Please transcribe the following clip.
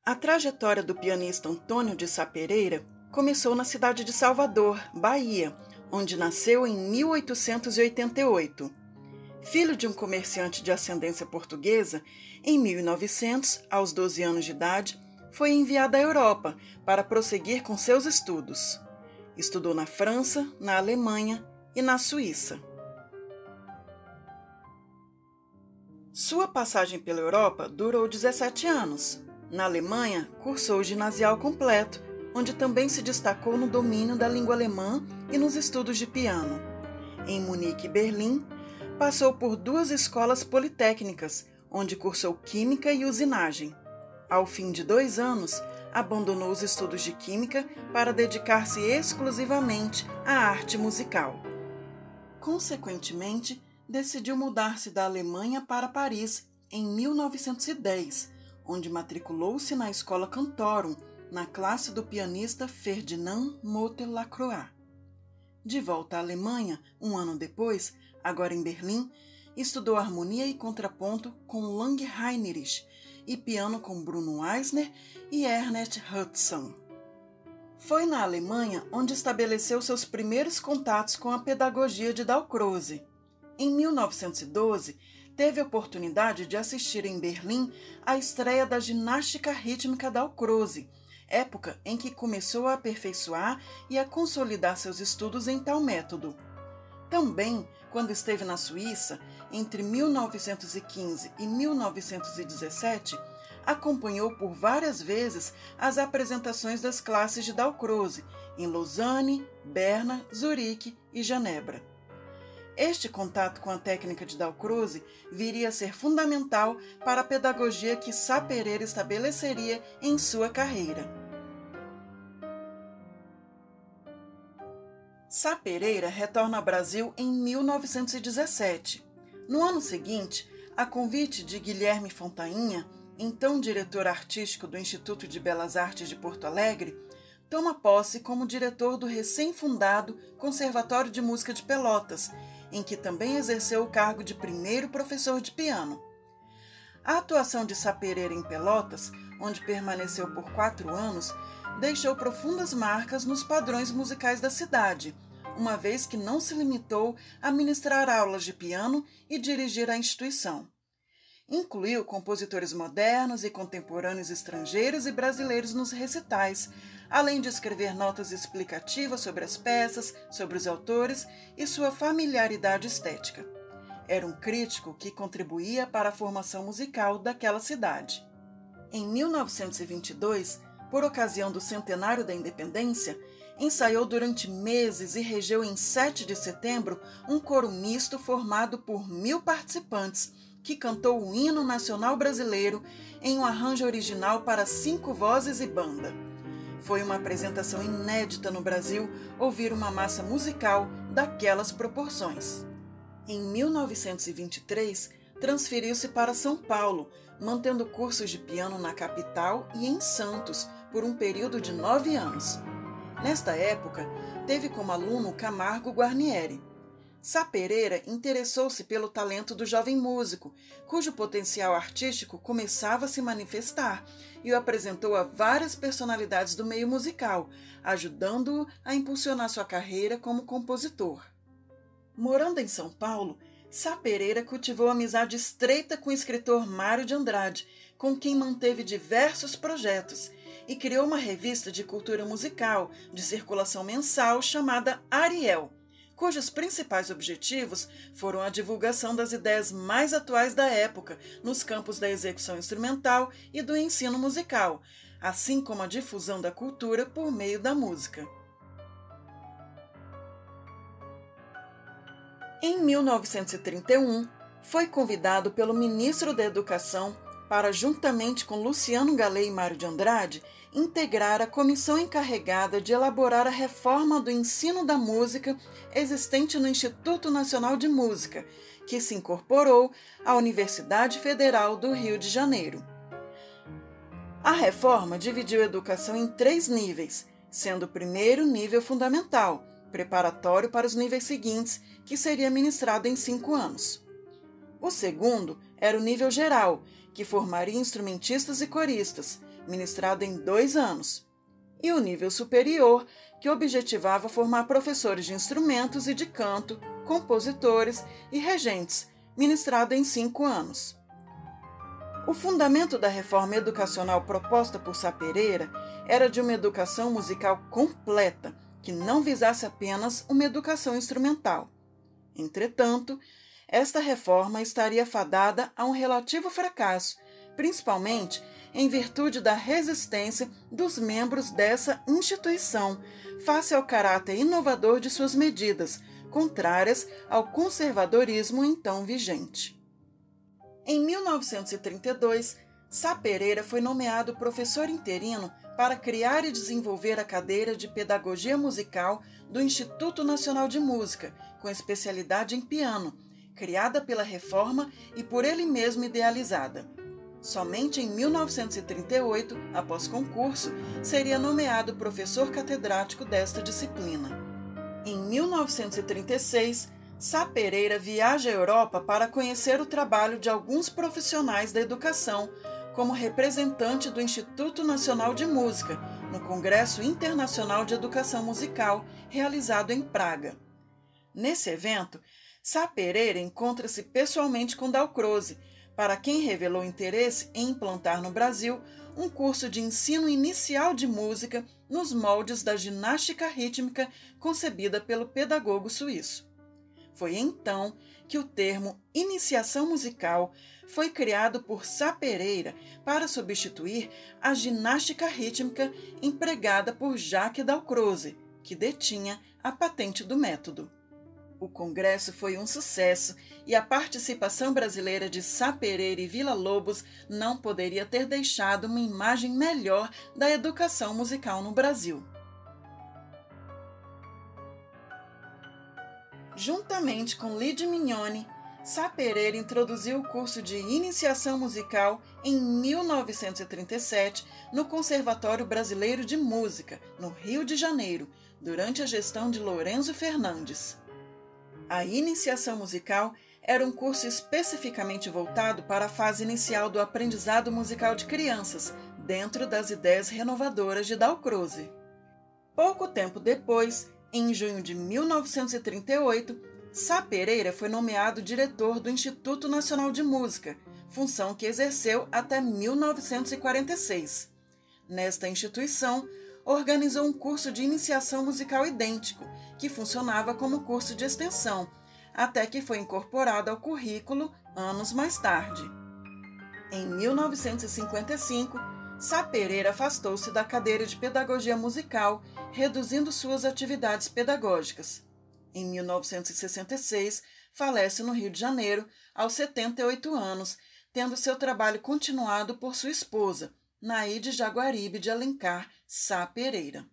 A trajetória do pianista Antônio de Sá Pereira começou na cidade de Salvador, Bahia, onde nasceu em 1888. Filho de um comerciante de ascendência portuguesa, em 1900, aos 12 anos de idade, foi enviado à Europa para prosseguir com seus estudos. Estudou na França, na Alemanha e na Suíça. Sua passagem pela Europa durou 17 anos. Na Alemanha, cursou o ginasial completo, onde também se destacou no domínio da língua alemã e nos estudos de piano. Em Munique e Berlim, passou por 2 escolas politécnicas, onde cursou Química e Usinagem. Ao fim de 2 anos, abandonou os estudos de Química para dedicar-se exclusivamente à arte musical. Consequentemente, decidiu mudar-se da Alemanha para Paris em 1910, onde matriculou-se na Escola Cantorum, na classe do pianista Ferdinand Motter-Lacroix. De volta à Alemanha, 1 ano depois, agora em Berlim, estudou harmonia e contraponto com Lang Heinrich e piano com Bruno Eisner e Ernest Hudson. Foi na Alemanha onde estabeleceu seus primeiros contatos com a pedagogia de Dalcroze. Em 1912, teve a oportunidade de assistir em Berlim à estreia da ginástica rítmica Dalcroze, época em que começou a aperfeiçoar e a consolidar seus estudos em tal método. Também, quando esteve na Suíça, entre 1915 e 1917, acompanhou por várias vezes as apresentações das classes de Dalcroze em Lausanne, Berna, Zurique e Genebra. Este contato com a técnica de Dalcroze viria a ser fundamental para a pedagogia que Sá Pereira estabeleceria em sua carreira. Sá Pereira retorna ao Brasil em 1917. No ano seguinte, a convite de Guilherme Fontainha, então diretor artístico do Instituto de Belas Artes de Porto Alegre, toma posse como diretor do recém-fundado Conservatório de Música de Pelotas, em que também exerceu o cargo de primeiro professor de piano. A atuação de Sá Pereira em Pelotas, onde permaneceu por 4 anos, deixou profundas marcas nos padrões musicais da cidade, uma vez que não se limitou a ministrar aulas de piano e dirigir a instituição. Incluiu compositores modernos e contemporâneos estrangeiros e brasileiros nos recitais, além de escrever notas explicativas sobre as peças, sobre os autores e sua familiaridade estética. Era um crítico que contribuía para a formação musical daquela cidade. Em 1922, por ocasião do centenário da independência, ensaiou durante meses e regeu em 7 de setembro um coro misto formado por 1.000 participantes, que cantou o hino nacional brasileiro em um arranjo original para 5 vozes e banda. Foi uma apresentação inédita no Brasil ouvir uma massa musical daquelas proporções. Em 1923, transferiu-se para São Paulo, mantendo cursos de piano na capital e em Santos por um período de 9 anos. Nesta época, teve como aluno Camargo Guarnieri. Sá Pereira interessou-se pelo talento do jovem músico, cujo potencial artístico começava a se manifestar, e o apresentou a várias personalidades do meio musical, ajudando-o a impulsionar sua carreira como compositor. Morando em São Paulo, Sá Pereira cultivou amizade estreita com o escritor Mário de Andrade, com quem manteve diversos projetos, e criou uma revista de cultura musical de circulação mensal chamada Ariel, cujos principais objetivos foram a divulgação das ideias mais atuais da época nos campos da execução instrumental e do ensino musical, assim como a difusão da cultura por meio da música. Em 1931, foi convidado pelo ministro da Educação para, juntamente com Luciano Gallet e Mário de Andrade, integrar a comissão encarregada de elaborar a reforma do ensino da música existente no Instituto Nacional de Música, que se incorporou à Universidade Federal do Rio de Janeiro. A reforma dividiu a educação em 3 níveis, sendo o primeiro nível fundamental, preparatório para os níveis seguintes, que seria ministrado em 5 anos. O segundo era o nível geral, que formaria instrumentistas e coristas, ministrado em 2 anos. E o nível superior, que objetivava formar professores de instrumentos e de canto, compositores e regentes, ministrado em 5 anos. O fundamento da reforma educacional proposta por Sá Pereira era de uma educação musical completa, que não visasse apenas uma educação instrumental. Entretanto, esta reforma estaria fadada a um relativo fracasso, principalmente em virtude da resistência dos membros dessa instituição face ao caráter inovador de suas medidas, contrárias ao conservadorismo então vigente. Em 1932, Sá Pereira foi nomeado professor interino para criar e desenvolver a cadeira de Pedagogia Musical do Instituto Nacional de Música, com especialidade em piano, criada pela Reforma e por ele mesmo idealizada. Somente em 1938, após concurso, seria nomeado professor catedrático desta disciplina. Em 1936, Sá Pereira viaja à Europa para conhecer o trabalho de alguns profissionais da educação, como representante do Instituto Nacional de Música, no Congresso Internacional de Educação Musical, realizado em Praga. Nesse evento, Sá Pereira encontra-se pessoalmente com Dalcroze, para quem revelou interesse em implantar no Brasil um curso de ensino inicial de música nos moldes da ginástica rítmica concebida pelo pedagogo suíço. Foi então que o termo iniciação musical foi criado por Sá Pereira para substituir a ginástica rítmica empregada por Jacques Dalcroze, que detinha a patente do método. O congresso foi um sucesso e a participação brasileira de Sá Pereira e Villa-Lobos não poderia ter deixado uma imagem melhor da educação musical no Brasil. Juntamente com Lidio Mignoni, Sá Pereira introduziu o curso de iniciação musical em 1937 no Conservatório Brasileiro de Música, no Rio de Janeiro, durante a gestão de Lourenço Fernandes. A iniciação musical era um curso especificamente voltado para a fase inicial do aprendizado musical de crianças, dentro das ideias renovadoras de Dalcroze. Pouco tempo depois, em junho de 1938, Sá Pereira foi nomeado diretor do Instituto Nacional de Música, função que exerceu até 1946. Nesta instituição, organizou um curso de iniciação musical idêntico, que funcionava como curso de extensão, até que foi incorporado ao currículo anos mais tarde. Em 1955, Sá Pereira afastou-se da cadeira de Pedagogia Musical, reduzindo suas atividades pedagógicas. Em 1966, falece no Rio de Janeiro, aos 78 anos, tendo seu trabalho continuado por sua esposa, Naide Jaguaribe de Alencar Sá Pereira.